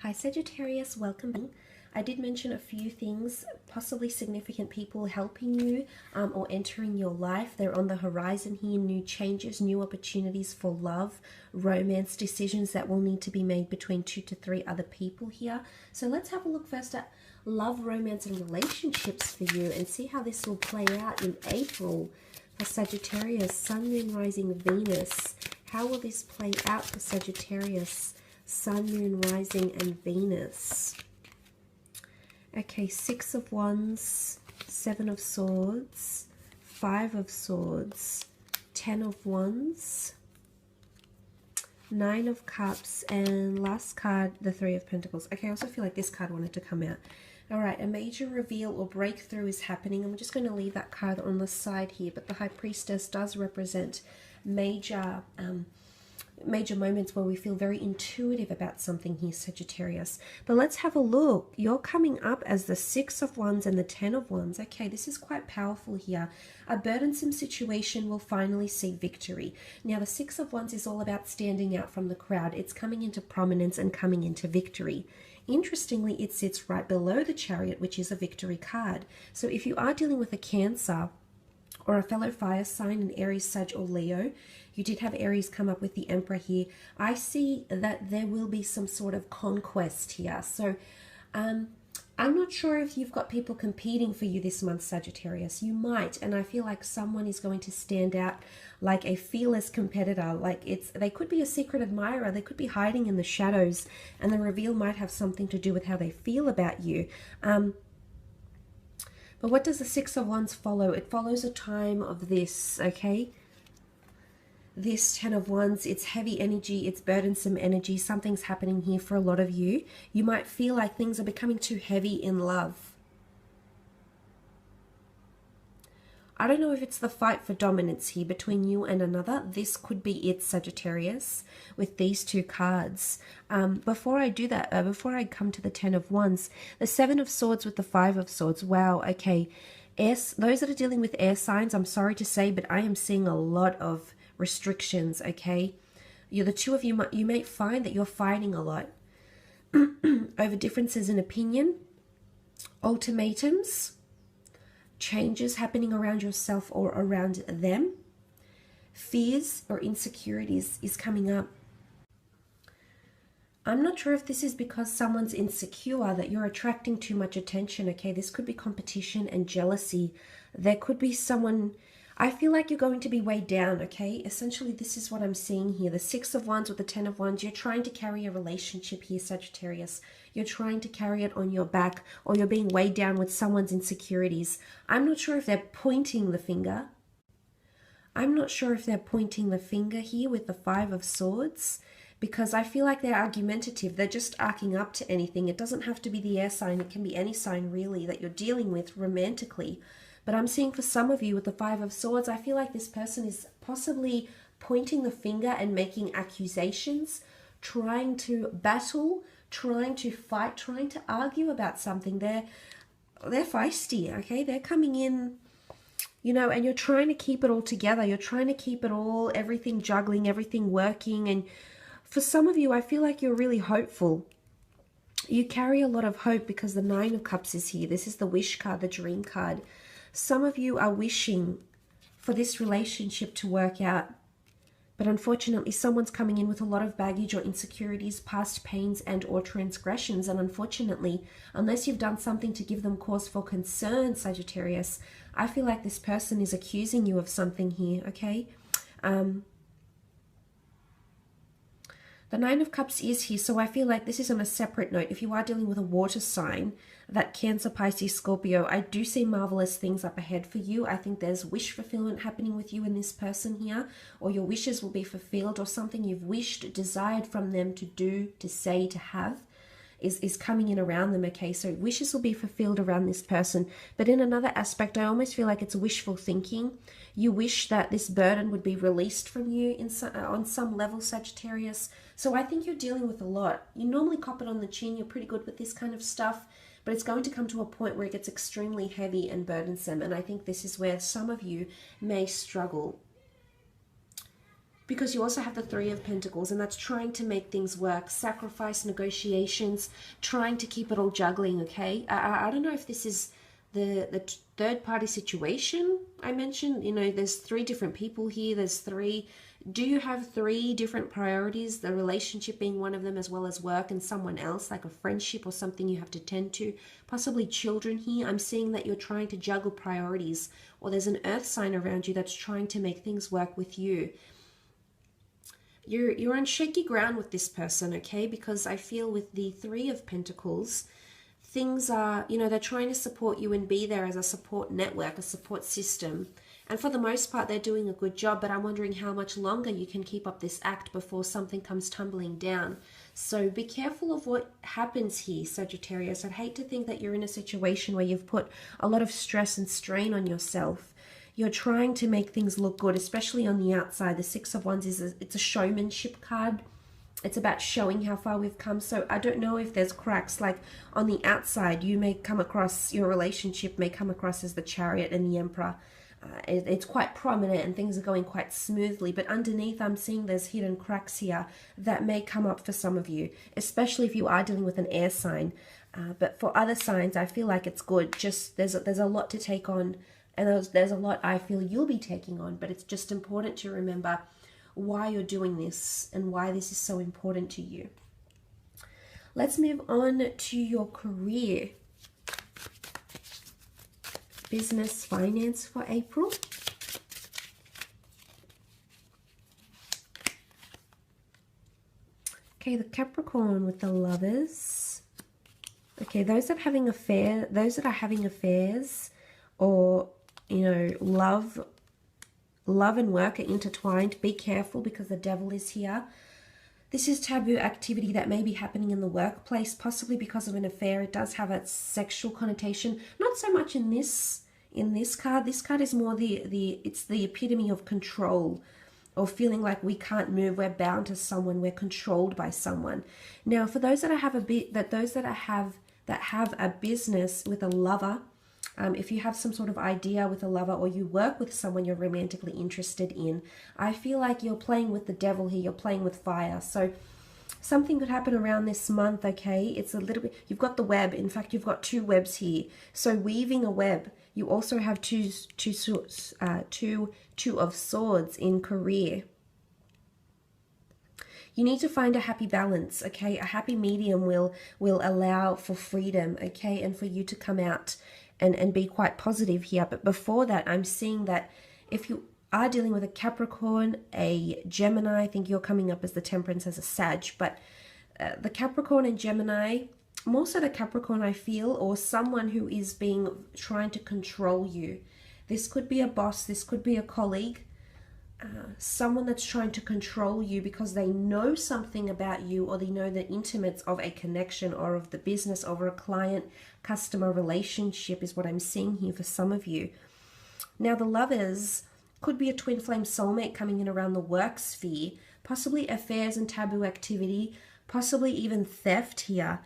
Hi Sagittarius, welcome. I did mention a few things, possibly significant people helping you or entering your life. They're on the horizon here, new changes, new opportunities for love, romance, decisions that will need to be made between 2 to 3 other people here. So let's have a look first at love, romance and relationships for you and see how this will play out in April for Sagittarius, Sun, Moon, Rising, Venus. How will this play out for Sagittarius, Sun, Moon, Rising, and Venus? Okay, 6 of Wands, 7 of Swords, 5 of Swords, 10 of Wands, 9 of Cups, and last card, the 3 of Pentacles. Okay, I also feel like this card wanted to come out. All right, a major reveal or breakthrough is happening. I'm just going to leave that card on the side here, but the High Priestess does represent major moments where we feel very intuitive about something here, Sagittarius. But let's have a look. You're coming up as the 6 of Wands and the 10 of Wands. Okay, this is quite powerful here. A burdensome situation will finally see victory. Now, the 6 of Wands is all about standing out from the crowd. It's coming into prominence and coming into victory. Interestingly, it sits right below the Chariot, which is a victory card. So if you are dealing with a Cancer or a fellow fire sign, an Aries, Sag, or Leo, you did have Aries come up with the Emperor here. I see that there will be some sort of conquest here. So I'm not sure if you've got people competing for you this month, Sagittarius. You might, and I feel like someone is going to stand out like a fearless competitor. Like they could be a secret admirer. They could be hiding in the shadows, and the reveal might have something to do with how they feel about you. But what does the 6 of Wands follow? It follows a time of this, okay? This 10 of Wands, it's heavy energy, it's burdensome energy. Something's happening here for a lot of you. You might feel like things are becoming too heavy in love. I don't know if it's the fight for dominance here between you and another. This could be it, Sagittarius, with these 2 cards. Before I do that, before I come to the 10 of Wands, the 7 of Swords with the 5 of Swords. Wow, okay. Those that are dealing with air signs, I'm sorry to say, but I am seeing a lot of restrictions, okay? The 2 of you, you may find that you're fighting a lot over differences in opinion, ultimatums, changes happening around yourself or around them. Fears or insecurities is coming up. I'm not sure if this is because someone's insecure, that you're attracting too much attention, okay? This could be competition and jealousy. There could be someone... I feel like you're going to be weighed down, okay? Essentially, this is what I'm seeing here. The 6 of Wands with the 10 of Wands. You're trying to carry a relationship here, Sagittarius. You're trying to carry it on your back, or you're being weighed down with someone's insecurities. I'm not sure if they're pointing the finger. I'm not sure if they're pointing the finger here with the 5 of Swords, because I feel like they're argumentative. They're just arcing up to anything. It doesn't have to be the air sign. It can be any sign, really, that you're dealing with romantically. But I'm seeing for some of you with the 5 of Swords, I feel like this person is possibly pointing the finger and making accusations, trying to battle, trying to fight, trying to argue about something. They're feisty, okay? They're coming in, you know, and you're trying to keep it all together. You're trying to keep it all, everything juggling, everything working. And for some of you, I feel like you're really hopeful. You carry a lot of hope because the 9 of Cups is here. This is the wish card, the dream card. Some of you are wishing for this relationship to work out, but unfortunately someone's coming in with a lot of baggage or insecurities, past pains and or transgressions, and unfortunately, unless you've done something to give them cause for concern, Sagittarius, I feel like this person is accusing you of something here, okay? The 9 of Cups is here, so I feel like this is on a separate note. If you are dealing with a water sign, that Cancer, Pisces, Scorpio, I do see marvelous things up ahead for you. I think there's wish fulfillment happening with you and this person here, or your wishes will be fulfilled, or something you've wished, desired from them to do, to say, to have is coming in around them, okay? So wishes will be fulfilled around this person. But in another aspect, I almost feel like it's wishful thinking. You wish that this burden would be released from you on some level, Sagittarius. So I think you're dealing with a lot. You normally cop it on the chin. You're pretty good with this kind of stuff. But it's going to come to a point where it gets extremely heavy and burdensome. And I think this is where some of you may struggle. because you also have the Three of Pentacles, and that's trying to make things work, sacrifice, negotiations, trying to keep it all juggling, okay? I don't know if this is the third party situation I mentioned. You know, there's three different people here. There's three. Do you have three different priorities, the relationship being one of them, as well as work and someone else, like a friendship or something you have to tend to, possibly children here? I'm seeing that you're trying to juggle priorities, or there's an earth sign around you that's trying to make things work with you. You're on shaky ground with this person, okay? Because I feel with the Three of Pentacles, things are, you know, they're trying to support you and be there as a support network, a support system. And for the most part, they're doing a good job, but I'm wondering how much longer you can keep up this act before something comes tumbling down. So be careful of what happens here, Sagittarius. I'd hate to think that you're in a situation where you've put a lot of stress and strain on yourself. You're trying to make things look good, especially on the outside. The Six of Wands it's a showmanship card. It's about showing how far we've come. So I don't know if there's cracks. Like on the outside, you may come across, your relationship may come across as the Chariot and the Emperor. It's quite prominent and things are going quite smoothly, but underneath I'm seeing there's hidden cracks here that may come up for some of you, especially if you are dealing with an air sign. But for other signs, I feel like it's good. Just there's a lot to take on, and there's a lot I feel you'll be taking on, but it's just important to remember why you're doing this and why this is so important to you. Let's move on to your career. Business, finance for April. Okay, the Capricorn with the Lovers. Okay, those that are having affairs, or you know, love and work are intertwined. Be careful because the Devil is here. This is taboo activity that may be happening in the workplace, possibly because of an affair. It does have a sexual connotation. Not so much in this card. This card is more it's the epitome of control, or feeling like we can't move. We're bound to someone. We're controlled by someone. Now, for those that have a business with a lover, if you have some sort of idea with a lover, or you work with someone you're romantically interested in, I feel like you're playing with the Devil here. You're playing with fire. So something could happen around this month, okay? It's a little bit, you've got the web. In fact, you've got two webs here. So weaving a web. You also have two of Swords in career. You need to find a happy balance, okay? A happy medium will allow for freedom, okay? And for you to come out and be quite positive here. But before that, I'm seeing that if you are dealing with a Capricorn, a Gemini, I think you're coming up as the Temperance, as a Sag, but the Capricorn and Gemini, more so the Capricorn, I feel, or someone who is trying to control you. This could be a boss, this could be a colleague, someone that's trying to control you because they know something about you, or they know the intimates of a connection or of the business, over a client-customer relationship is what I'm seeing here for some of you. Now, the Lovers could be a twin flame soulmate coming in around the work sphere, possibly affairs and taboo activity, possibly even theft here.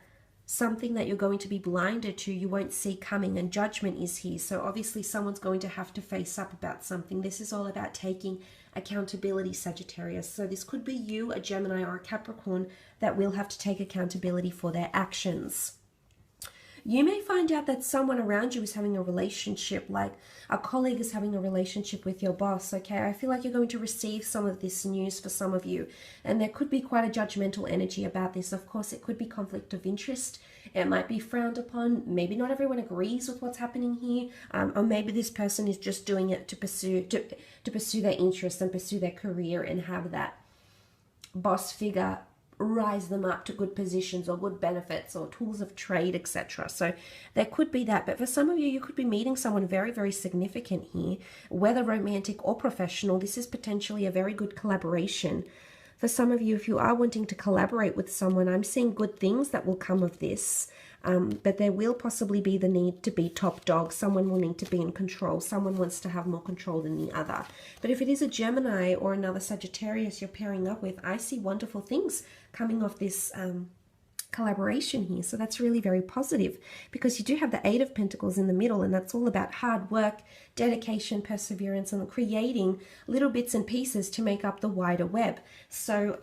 Something that you're going to be blinded to, you won't see coming, and judgment is here. So obviously someone's going to have to face up about something. This is all about taking accountability, Sagittarius. So this could be you, a Gemini or a Capricorn, that will have to take accountability for their actions. You may find out that someone around you is having a relationship, like a colleague is having a relationship with your boss, okay? I feel like you're going to receive some of this news for some of you, and there could be quite a judgmental energy about this. Of course, it could be conflict of interest. It might be frowned upon. Maybe not everyone agrees with what's happening here, or maybe this person is just doing it to pursue their interests and pursue their career and have that boss figure rise them up to good positions or good benefits or tools of trade, etc. So there could be that. But for some of you, you could be meeting someone very, very significant here, whether romantic or professional. This is potentially a very good collaboration. For some of you, if you are wanting to collaborate with someone, I'm seeing good things that will come of this. But there will possibly be the need to be top dog. Someone will need to be in control. Someone wants to have more control than the other. But if it is a Gemini or another Sagittarius you're pairing up with, I see wonderful things coming off this collaboration here. So that's really very positive, because you do have the Eight of Pentacles in the middle, and that's all about hard work, dedication, perseverance, and creating little bits and pieces to make up the wider web. So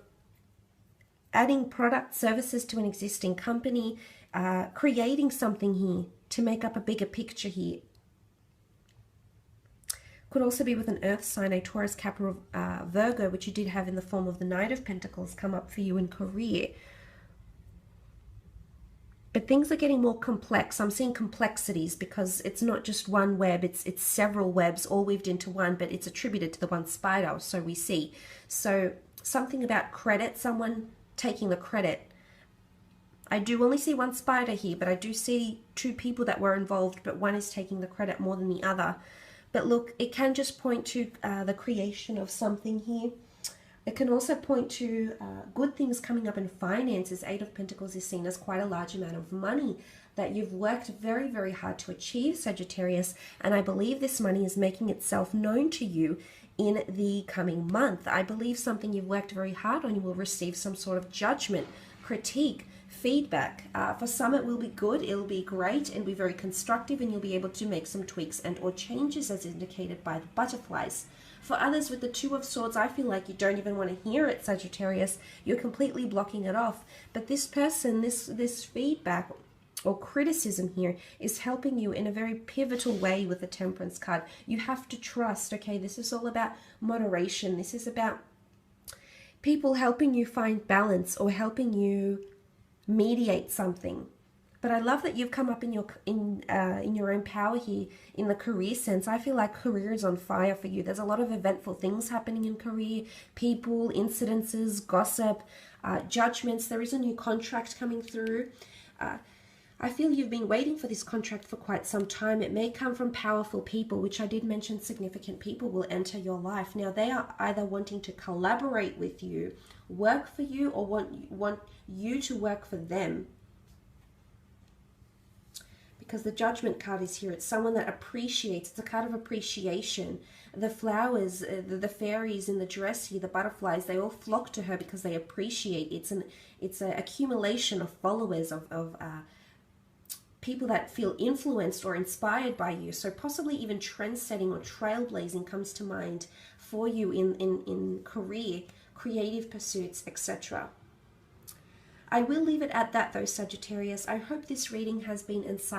adding product, services to an existing company, creating something here to make up a bigger picture here. Could also be with an earth sign, a Taurus, Capricorn, Virgo, which you did have in the form of the Knight of Pentacles come up for you in career. But things are getting more complex. I'm seeing complexities because it's not just one web, it's several webs all weaved into one, but it's attributed to the one spider, so we see. So something about credit, someone taking the credit. I do only see one spider here, but I do see two people that were involved, but one is taking the credit more than the other. But look, it can just point to the creation of something here. It can also point to good things coming up in finances. Eight of Pentacles is seen as quite a large amount of money that you've worked very, very hard to achieve, Sagittarius. And I believe this money is making itself known to you in the coming month. I believe something you've worked very hard on, you will receive some sort of judgment, critique, feedback. For some it will be good, it'll be great and be very constructive, and you'll be able to make some tweaks and or changes as indicated by the butterflies. For others with the Two of Swords, I feel like you don't even want to hear it, Sagittarius. You're completely blocking it off. But this person, this feedback or criticism here is helping you in a very pivotal way with the Temperance card. You have to trust, okay? This is all about moderation. This is about people helping you find balance or helping you mediate something. But I love that you've come up in your own power here in the career sense. I feel like career is on fire for you. There's a lot of eventful things happening in career, people, incidences, gossip, judgments. There is a new contract coming through. I feel you've been waiting for this contract for quite some time. It may come from powerful people, which I did mention significant people will enter your life. Now, they are either wanting to collaborate with you, work for you, or want you to work for them. Because the Judgment card is here. It's someone that appreciates. It's a card of appreciation. The flowers, the fairies in the dress here, the butterflies, they all flock to her because they appreciate. It's an accumulation of followers, of people that feel influenced or inspired by you. So possibly even trend-setting or trailblazing comes to mind for you in career, creative pursuits, etc. I will leave it at that though, Sagittarius. I hope this reading has been insightful.